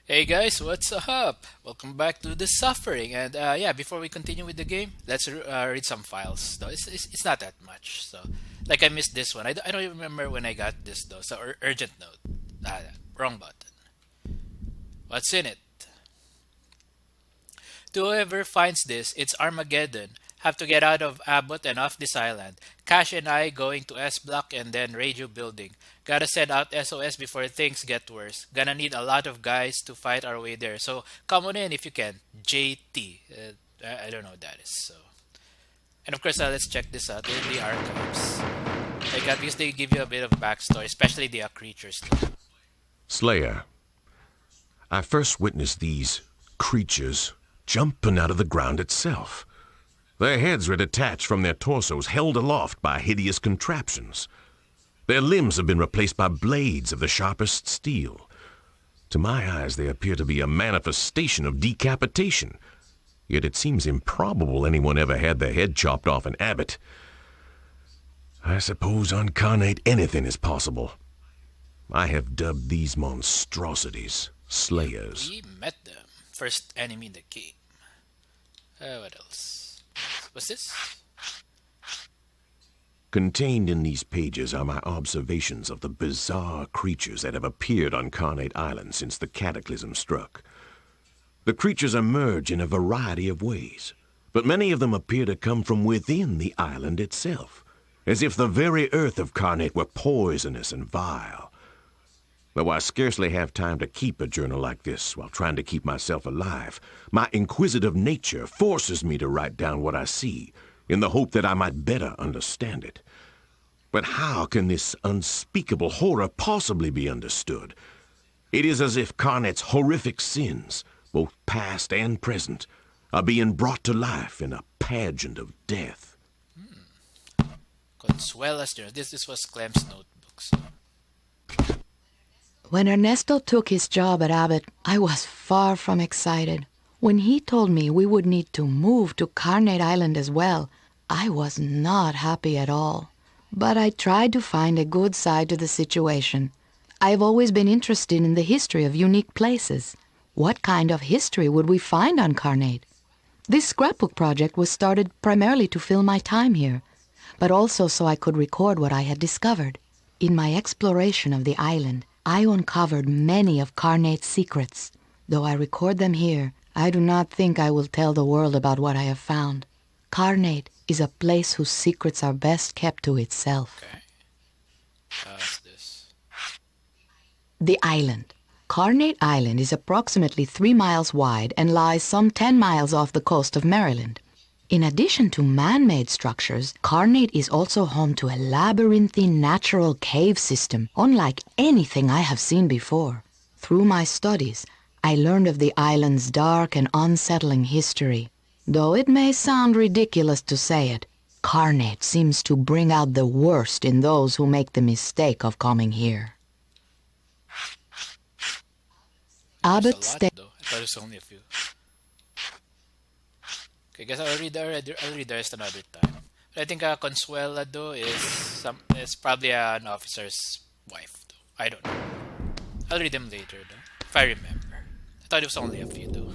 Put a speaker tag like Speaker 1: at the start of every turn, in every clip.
Speaker 1: Hey guys, what's up? Welcome back to The Suffering. And yeah, before we continue with the game, let's read some files. Though it's not that much. So, like I missed this one. I don't even remember when I got this though. So, urgent note. Ah, wrong button. What's in it? To whoever finds this, it's Armageddon. Have to get out of Abbott and off this island. Cash and I going to S Block and then radio building. Gotta send out SOS before things get worse. Gonna need a lot of guys to fight our way there. So come on in if you can. JT. I don't know what that is. So, and of course, let's check this out in the archives. I got because they give you a bit of backstory, especially the creatures.
Speaker 2: Slayer, I first witnessed these creatures jumping out of the ground itself. Their heads were detached from their torsos, held aloft by hideous contraptions. Their limbs have been replaced by blades of the sharpest steel. To my eyes, they appear to be a manifestation of decapitation. Yet it seems improbable anyone ever had their head chopped off in Abbott. I suppose on Carnate anything is possible. I have dubbed these monstrosities Slayers.
Speaker 1: We met them. First enemy in the game. What else? What's this?
Speaker 2: Contained in these pages are my observations of the bizarre creatures that have appeared on Carnate Island since the cataclysm struck. The creatures emerge in a variety of ways, but many of them appear to come from within the island itself, as if the very earth of Carnate were poisonous and vile. Though I scarcely have time to keep a journal like this while trying to keep myself alive, my inquisitive nature forces me to write down what I see, in the hope that I might better understand it. But how can this unspeakable horror possibly be understood? It is as if Carnate's horrific sins, both past and present, are being brought to life in a pageant of death.
Speaker 1: Consuela's journal. This was Clem's notebooks.
Speaker 3: When Ernesto took his job at Abbott, I was far from excited. When he told me we would need to move to Carnate Island as well, I was not happy at all. But I tried to find a good side to the situation. I've always been interested in the history of unique places. What kind of history would we find on Carnate? This scrapbook project was started primarily to fill my time here, but also so I could record what I had discovered. In my exploration of the island, I uncovered many of Carnate's secrets. Though I record them here, I do not think I will tell the world about what I have found. Carnate is a place whose secrets are best kept to itself.
Speaker 1: Okay. What's this?
Speaker 3: The island. Carnate Island is approximately 3 miles wide and lies some 10 miles off the coast of Maryland. In addition to man-made structures, Carnate is also home to a labyrinthine natural cave system, unlike anything I have seen before. Through my studies, I learned of the island's dark and unsettling history. Though it may sound ridiculous to say it, Carnate seems to bring out the worst in those who make the mistake of coming here. Abbott
Speaker 1: There's a lot, though. I thought it was only a few. Okay, guess I'll read the rest another time. But I think Consuela though is probably an officer's wife though. I don't know. I'll read them later though, if I remember. I thought it was only a few though.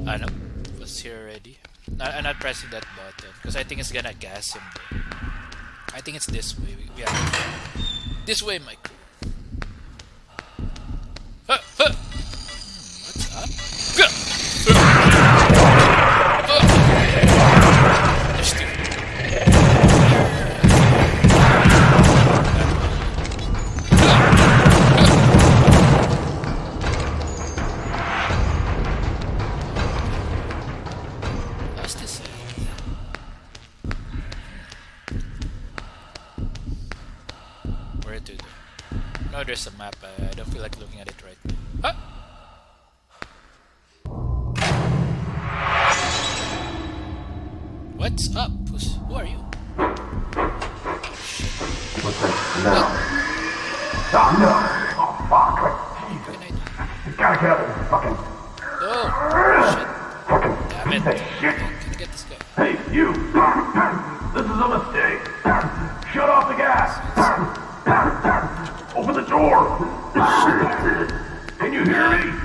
Speaker 1: I know. Was here already. I'm not pressing that button because I think it's gonna gas him though. I think it's this way. We have to go. This way, Mike. What's up? There's two. What's this? Where to go? No, there's a map. I don't feel like looking at it right now. Huh? What's up? Who are you?
Speaker 4: Oh, no. Oh, fuck.
Speaker 1: What can I do?
Speaker 4: You gotta get up and fucking...
Speaker 1: Oh, shit.
Speaker 4: Fucking...
Speaker 1: Damn it.
Speaker 4: Hey, shit.
Speaker 1: Can I get this guy?
Speaker 4: Hey, you. This is a mistake. Shut off the gas. Open the door. Can you hear me?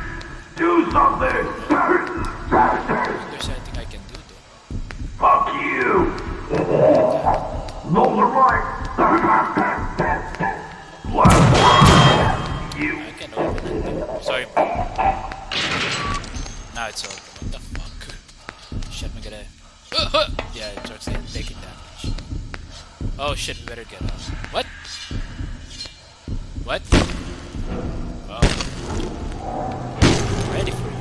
Speaker 1: now it's open. What the fuck? Shit, I'm gonna... Yeah, it starts taking damage. Oh shit, we better get out. What? What? Oh. Ready for you.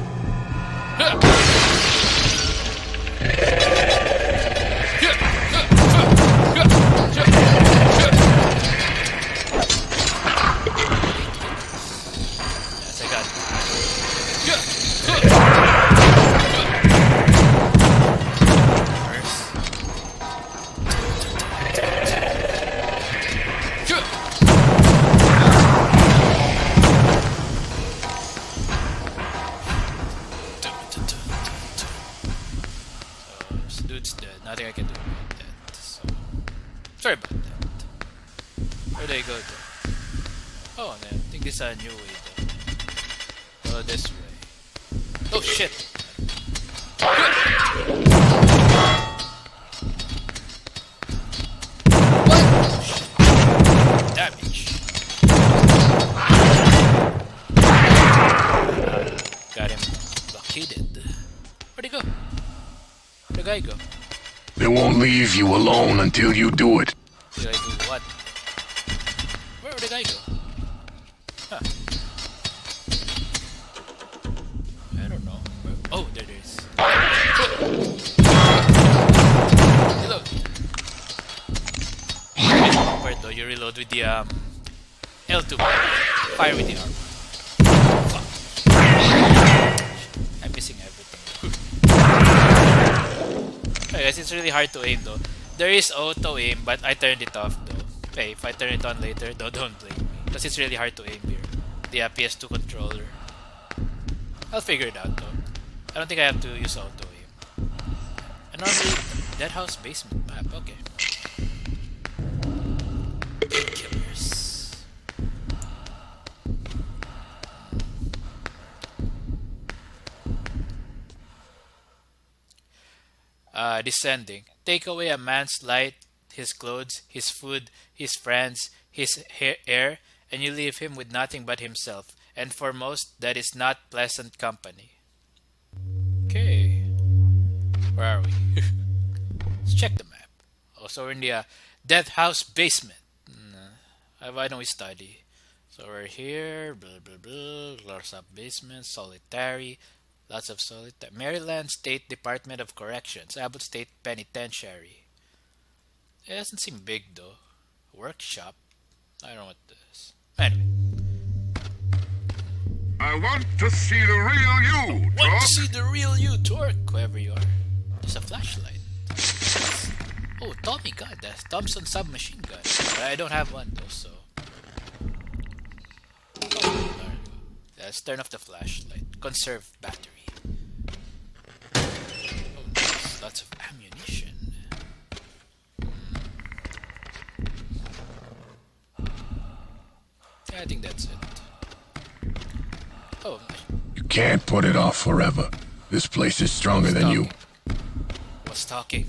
Speaker 1: Yes, I got it. Nothing I can do about that. So, sorry about that. Where do I go to? Oh, I think this is a new way though. Go this way. Oh shit! What? Oh shit! Damage. Got him blockaded. Where'd he go? Where'd the guy go?
Speaker 5: They won't leave you alone until you do it.
Speaker 1: Did I do what? Where would the guy go? Huh. I don't know. Oh, there it is. Reload. Where though? You reload with the L2. Fire with the arm. Fuck. I'm missing everything. I guess it's really hard to aim though. There is auto aim, but I turned it off though. Okay, if I turn it on later, though, don't blame me. Because it's really hard to aim here. The PS2 controller. I'll figure it out though. I don't think I have to use auto aim. And normally, Dead House basement map, okay. Killers. Descending. Take away a man's light, his clothes, his food, his friends, his air, and you leave him with nothing but himself. And for most, that is not pleasant company. Okay. Where are we? Let's check the map. Oh, so we're in the Death House basement. Why don't we study? So we're here. Blah, blah, blah. Lots of basements. Solitary. Lots of solitary. Maryland State Department of Corrections. Abbott State Penitentiary. It doesn't seem big though. Workshop. I don't know what this is. Anyway.
Speaker 5: I want to see the real you,
Speaker 1: Want to see the real you, Torque, whoever you are. There's a flashlight. Oh, Tommy gun. That's Thompson submachine gun. But I don't have one though, so. Oh, there we go. Let's turn off the flashlight. Conserve battery. Oh, nice. Lots of ammunition. Yeah, I think that's it. Oh,
Speaker 5: You can't put it off forever. This place is stronger than you.
Speaker 1: What's talking?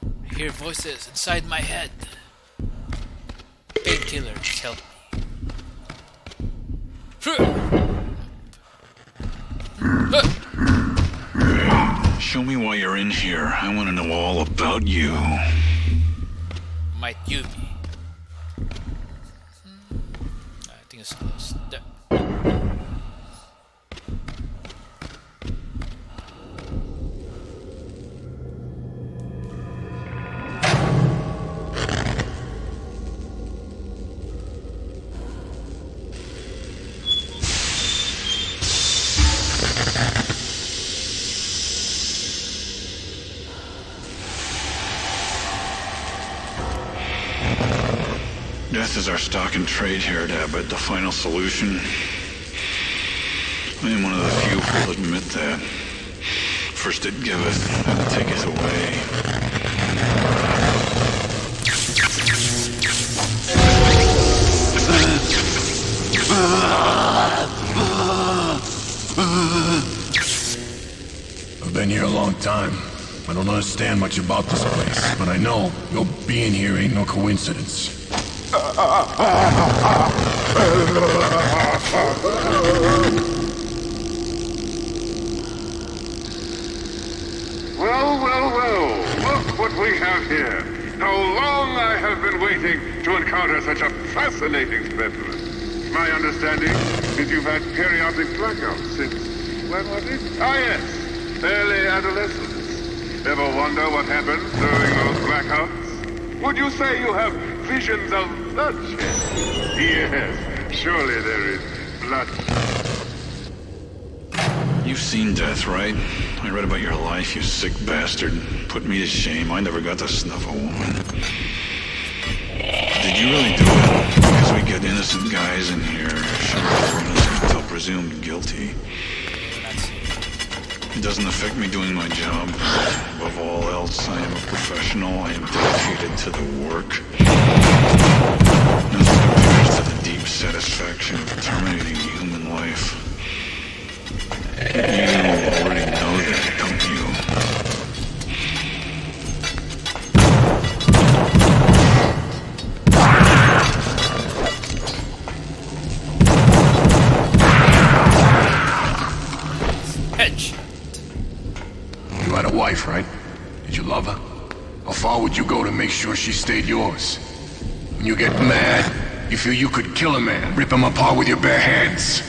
Speaker 1: I hear voices inside my head. Painkillers help me.
Speaker 6: Show me why you're in here. I want to know all about you.
Speaker 1: Might you be? I think it's close. There.
Speaker 6: Death is our stock and trade here at Abbott, the final solution. I am one of the few who will admit that. First it giveth, and it taketh away.
Speaker 5: I've been here a long time. I don't understand much about this place, but I know your being here ain't no coincidence.
Speaker 7: How long I have been waiting to encounter such a fascinating specimen. My understanding is you've had periodic blackouts since, when was it? Ah, yes, early adolescence. Ever wonder what happens during those blackouts? Would you say you have visions of bloodshed? Yes, surely there is bloodshed.
Speaker 6: You've seen death, right? I read about your life, you sick bastard. Put me to shame. I never got to snuff a woman. Did you really do it? Because we get innocent guys in here, sure, innocent until presumed guilty. It doesn't affect me doing my job. Above all else, I am a professional. I am dedicated to the work. Nothing compares to the deep satisfaction of terminating human life. You already know that, don't you?
Speaker 1: Hedge.
Speaker 5: You had a wife, right? Did you love her? How far would you go to make sure she stayed yours? When you get mad, you feel you could kill a man, rip him apart with your bare hands.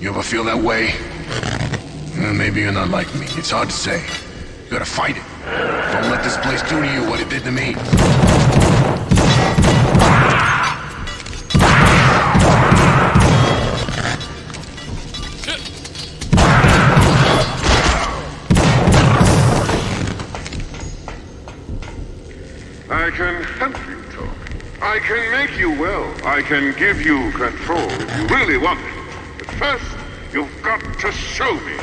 Speaker 5: You ever feel that way? Maybe you're not like me. It's hard to say. You gotta fight it. Don't let this place do to you what it did to me.
Speaker 7: I can help you, Tom. I can make you well. I can give you control if you really want it. But first, you've got to show me.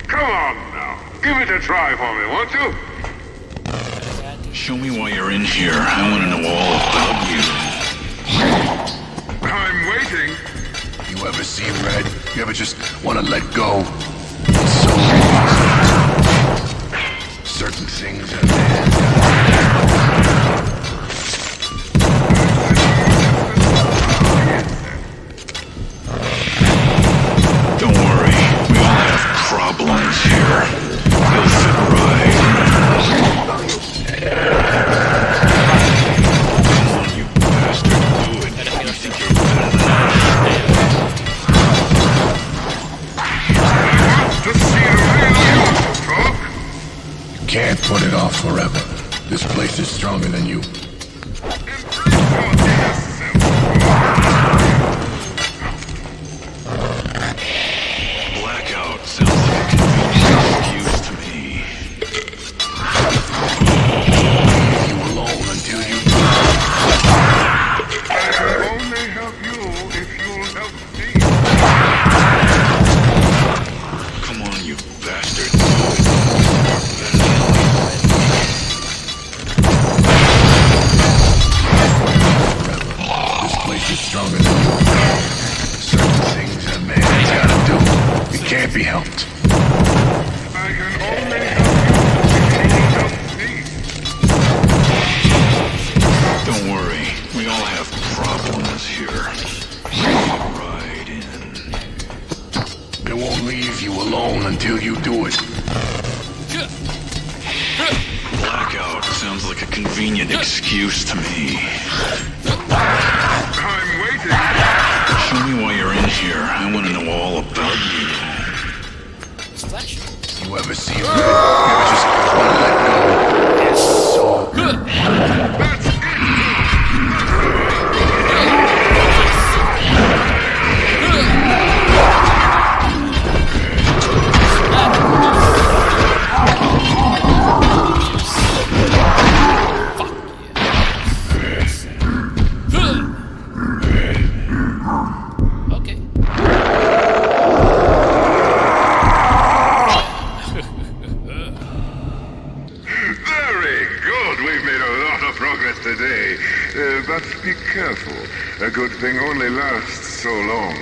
Speaker 7: Come on now. Give it a try for me, won't you?
Speaker 6: Show me why you're in here. I want to know all about you.
Speaker 7: I'm waiting.
Speaker 5: You ever see red? You ever just want to let go? It's so easy. Certain things a man
Speaker 6: Don't worry. We all have problems here. You'll fit right. Come on, you bastard. Do it. You think you're better than
Speaker 7: To see the real you, Talk.
Speaker 5: You can't put it off forever. This place is stronger than you.
Speaker 6: Blackout sounds like a convenient excuse to me.
Speaker 5: Leave you alone until you do.
Speaker 7: I can only help you if you'll help me.
Speaker 6: Come on, you bastard.
Speaker 5: This place is stronger than you. Certain things a man's gotta do. It can't be helped.
Speaker 7: I can only help you if you'll help me.
Speaker 6: Don't worry. We all have problems here. Right in.
Speaker 5: It won't leave you alone until you do it.
Speaker 6: Blackout sounds like a convenient excuse to me.
Speaker 7: I'm waiting.
Speaker 6: Show me why you're in here. I want to know all about you.
Speaker 1: Splash.
Speaker 5: You ever see red? You ever just want to let go? It's so good.
Speaker 7: That's it.
Speaker 1: Okay.
Speaker 7: Very good. We've made a lot of progress today. But be careful. A good thing only lasts so long.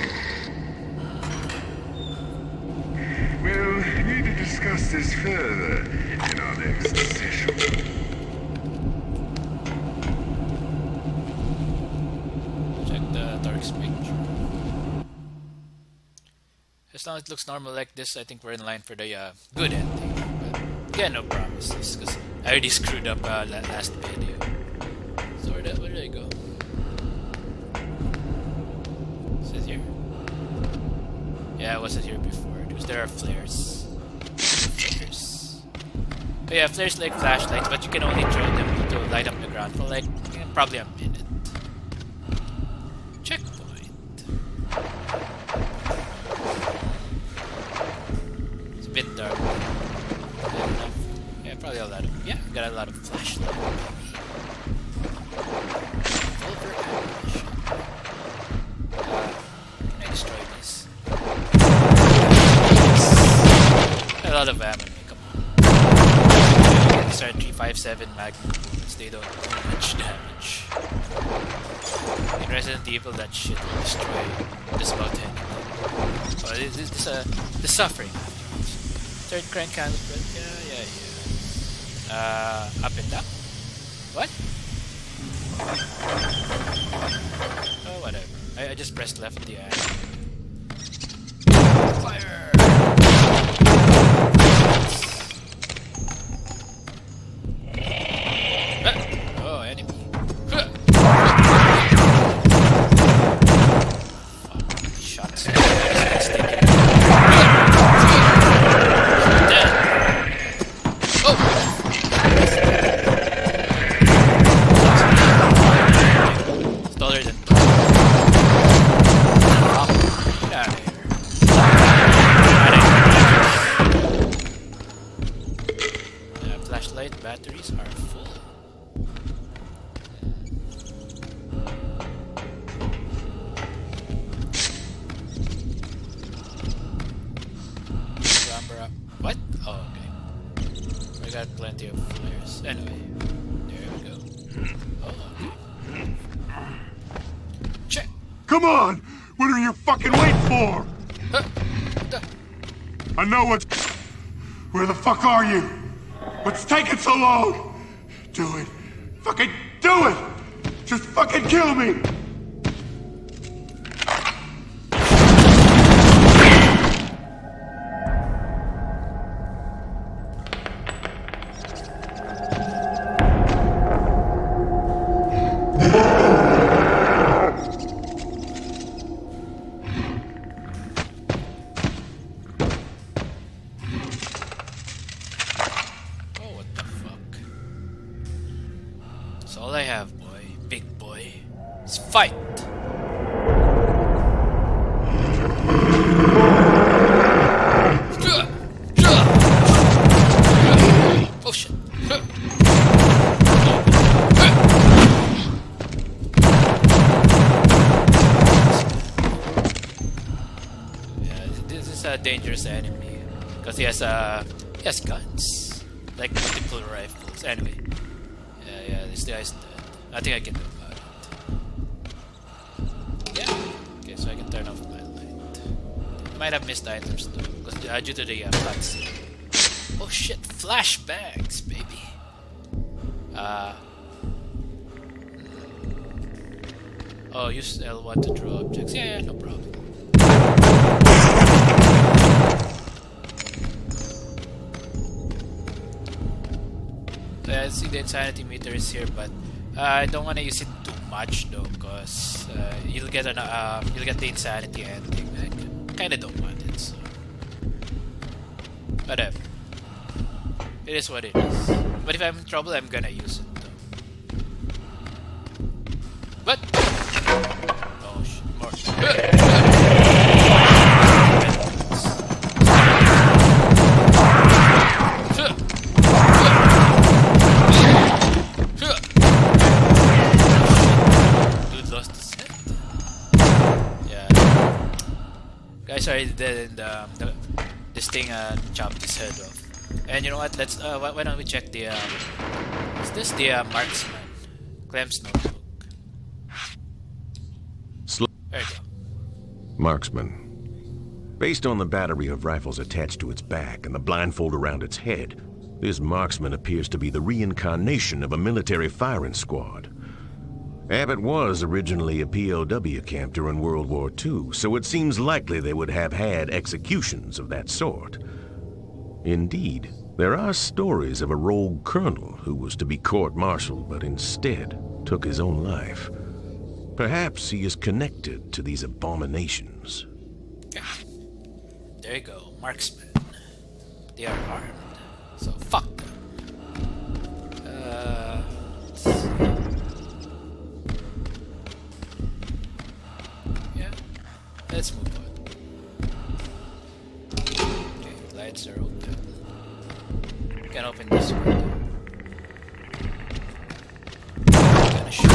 Speaker 7: We'll need to discuss this further in our next session.
Speaker 1: Check the Tark's picture. As long as it looks normal like this, I think we're in line for the good ending. But Again, no promises, because I already screwed up last video. So where did I go? Is it here? Yeah, I wasn't here before. There are flares. Flares. But yeah, flares like flashlights, but you can only throw them to light up the ground for like probably a minute. Checkpoint. It's a bit dark. Yeah, probably a lot of. Yeah, got a lot of flashlight. Silver ammunition. Can I destroy this? A lot of ammo. Come on. These are 357 Magnum bullets. They don't do much damage. In Resident Evil, that shit will destroy just about anything. Oh, this is the suffering afterwards. Third crank candle spread. Yeah. Up and down. What? Oh, whatever. I just pressed left the ammo. Fire! Oh, enemy. Shots. Dead. Oh! It's taller than get out of here. Flashlight batteries are full. What? Oh, okay. I got plenty of flares. Anyway, there we go. Oh, okay. Check.
Speaker 7: Come on! What are you fucking waiting for? I know what. Where the fuck are you? What's taking so long? Do it. Fucking do it! Just fucking kill me!
Speaker 1: That's all I have, boy. Big boy. Let's fight! Oh shit. Yeah, this is a dangerous enemy. Because he has guns. Like multiple rifles. Anyway. Yeah, this guy's dead. Nothing I can do about it. Yeah. Okay, so I can turn off my light. Might have missed items too, because due to the cutscene. Oh shit! Flashbangs, baby. Oh, use L1 to draw objects. Yeah, no problem. I see the insanity meter is here, but I don't want to use it too much though, cause you'll get the insanity ending. I kind of don't want it, so whatever. It is what it is. But if I'm in trouble, I'm gonna use it though. But oh shit, more. Sorry, this thing chopped his head off. And you know what? Let's why don't we check the is this the Marksmen? Clem's notebook. There you go.
Speaker 2: Marksman. Based on the battery of rifles attached to its back and the blindfold around its head, this marksman appears to be the reincarnation of a military firing squad. Abbott was originally a POW camp during World War II, so it seems likely they would have had executions of that sort. Indeed, There are stories of a rogue colonel who was to be court-martialed but instead took his own life. Perhaps he is connected to these abominations.
Speaker 1: There you go, marksmen. They are armed, so fuck them. Let's see. Yeah, let's move on. Okay, lights are open. We can open this window. Gonna shoot.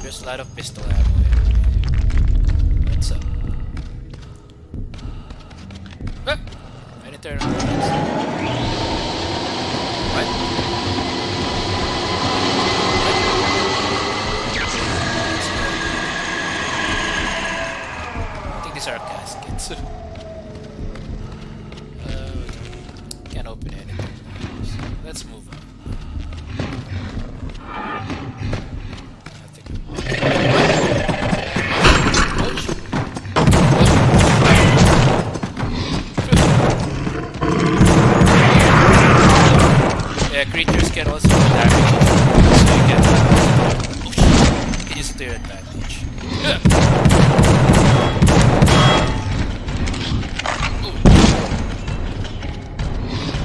Speaker 1: There's a lot of pistol ammo here. What's up? Ah! I didn't turn on the lights. What? I think these are caskets. Can't open anything. So let's move on. Creatures can also do damage, so you can use it to your advantage.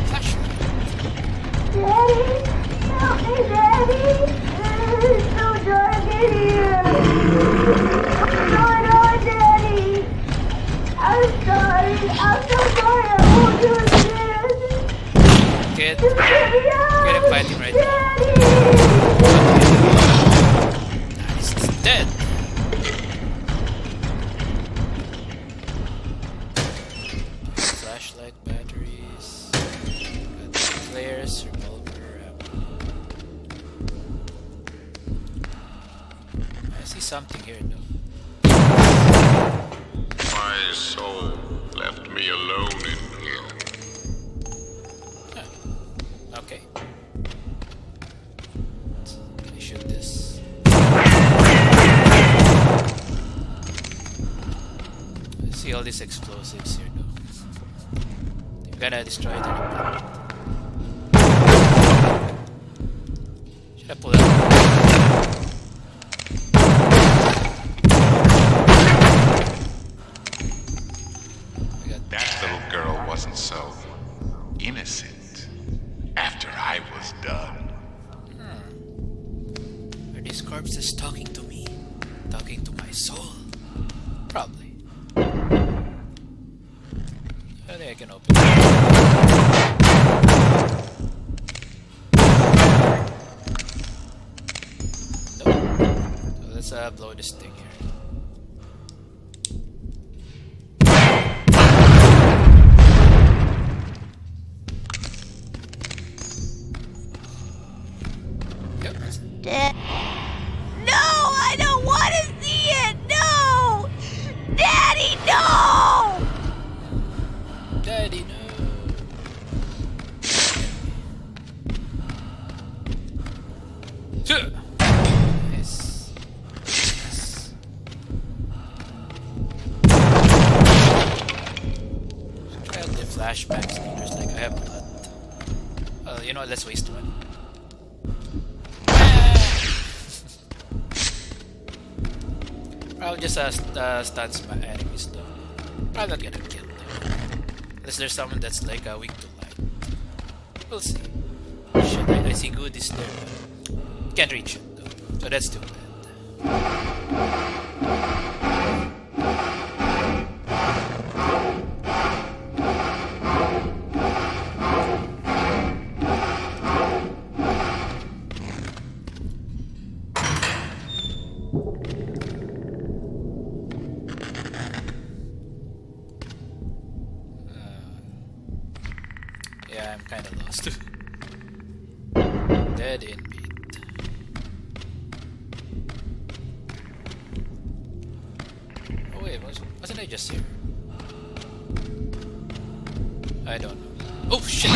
Speaker 1: Flashlight.
Speaker 8: Daddy! Help me, Daddy! It's so dark in here! What's going on, Daddy? I'm sorry. I'm so sorry. I won't do it again.
Speaker 1: Get
Speaker 8: Just get me out!
Speaker 1: him fighting right now. Nice, he's dead. Flashlight batteries. Got flares, revolver, ammo. I see something here though.
Speaker 5: My soul left me alone in here.
Speaker 1: Okay. Can I shoot this? I see all these explosives here though. They're gonna destroy it in a minute. Should I pull out?
Speaker 9: That little girl wasn't so innocent after I was done.
Speaker 1: Are these corpses talking to me? Talking to my soul? Probably. I think I can open it. Nope. So let's blow this thing here.
Speaker 8: No, I don't want to see it. No, Daddy, no.
Speaker 1: Daddy, no. Nice. Try out the flashback speeders like I have not. You know what, let's waste one. Probably just stuns my enemies though. Probably not gonna kill them. Unless there's someone that's like weak to light. We'll see. Shit, I see goodies there. But can't reach it though. So that's too bad. Yeah, I'm kinda lost. Dead indeed. Oh wait, wasn't I just here? I don't know. Oh shit!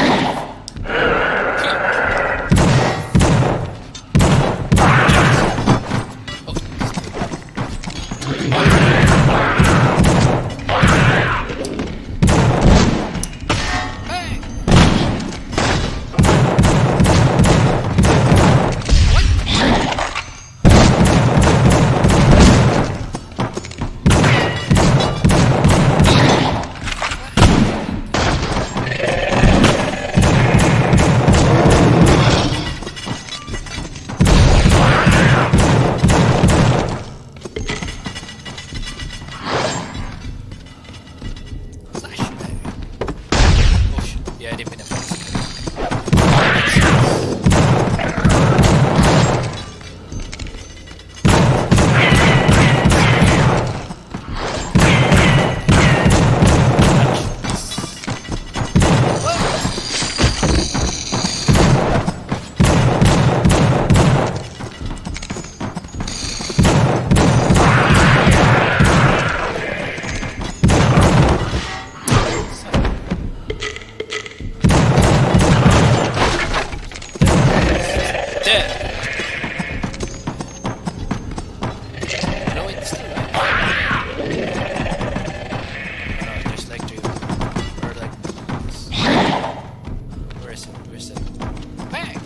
Speaker 1: There's it. Bang!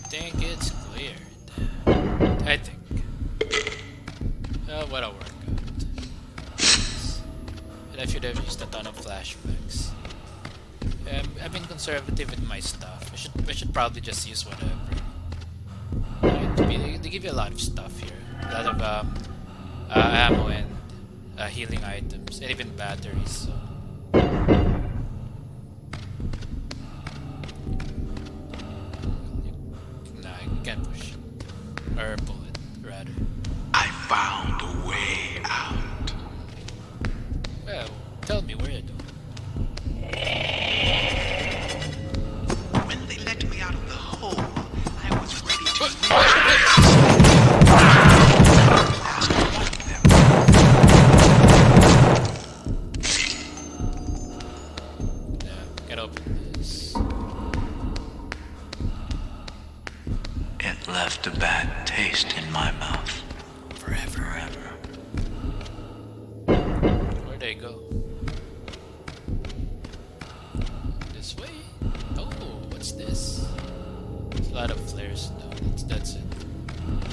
Speaker 1: Think it's cleared. I think. What a workout. And I should have used a ton of flashbacks. I've been conservative with my stuff. I should probably just use whatever. They give you a lot of stuff here. A lot of ammo and healing items, and even batteries. So. Nah, you can't push. Or pull it, rather.
Speaker 9: I found a way out.
Speaker 1: Well, tell me where to.
Speaker 9: When they let me out of the hole, I was ready to
Speaker 1: Yeah, can open this.
Speaker 10: It left a bad taste in my mouth. Forever.
Speaker 1: Where'd they go? This way? Oh, what's this? There's a lot of flares though. That's it.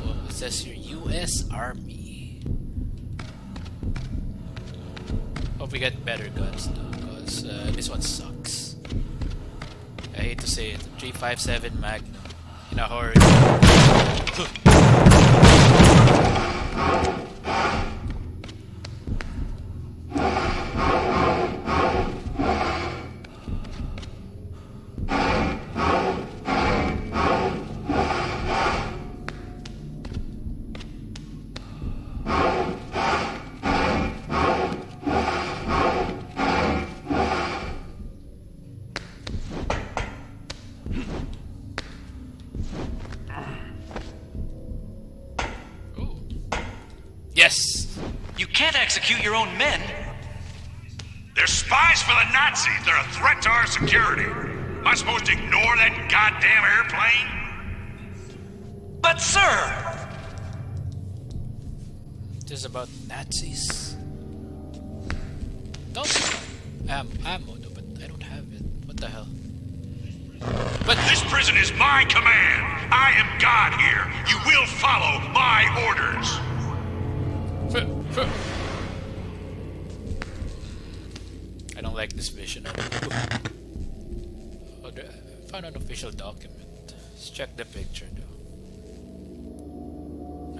Speaker 1: Oh, it says here US Army. Hope we get better guns though, because this one sucks. I hate to say it. 357 Magnum in a horror game. Yes!
Speaker 10: You can't execute your own men.
Speaker 4: They're spies for the Nazis. They're a threat to our security. Am I supposed to ignore that goddamn airplane?
Speaker 10: But sir!
Speaker 1: This is about Nazis. No, ammo though, but I don't have it. What the hell? But
Speaker 4: This prison is my command. I am God here. You will follow my orders.
Speaker 1: I don't like this vision. Oh, I found an official document. Let's check the picture though.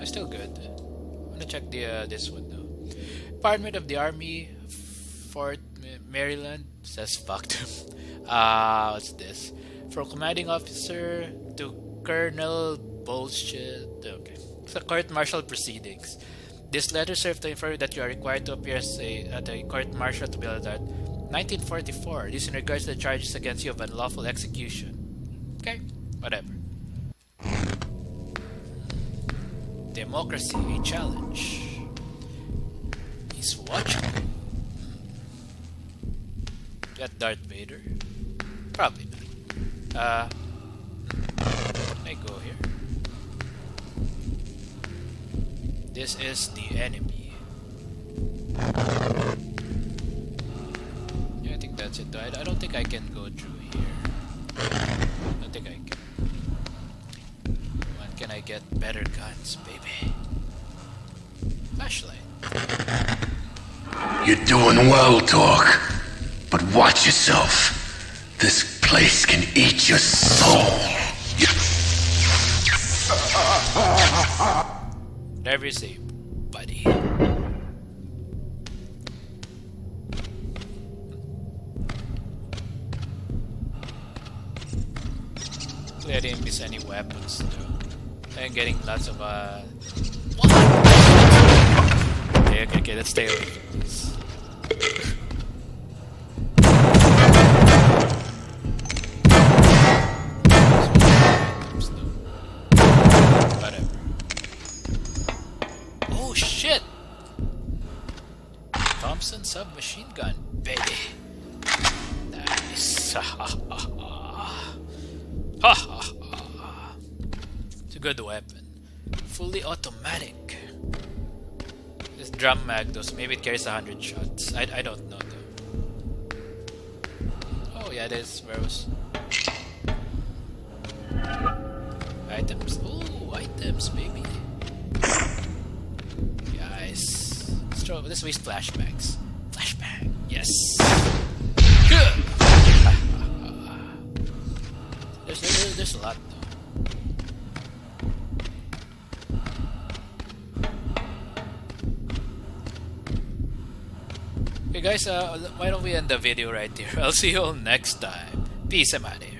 Speaker 1: It's still good. I'm gonna check the this one though. Department of the Army, Fort Maryland says fucked. What's this? From commanding officer to Colonel Bullshit. Okay, it's a court-martial proceedings. This letter serves to inform you that you are required to appear at a court-martial to be held at 1944. This in regards to the charges against you of unlawful execution. Okay, whatever. Democracy, a challenge. He's watching. That Darth Vader? Probably not. Can I go here? This is the enemy. Yeah, I think that's it. I don't think I can go through here. I don't think I can. When can I get better guns, baby? Flashlight.
Speaker 5: You're doing well, Dork. But watch yourself. This place can eat your soul.
Speaker 1: Whatever you say, buddy. Hopefully I didn't miss any weapons though. I'm getting lots of What? Okay, let's stay away from this. Whatever. machine gun, baby. Nice. Ha ha ha ha. Ha ha ha. It's a good weapon. Fully automatic. This drum mag though, so maybe it carries 100 shots. I don't know though. Oh yeah, this was items. Ooh, items, baby. Guys, let's waste flashbangs. Flashbang, yes. There's a lot though. Okay guys, why don't we end the video right here? I'll see you all next time. Peace, I'm out of here.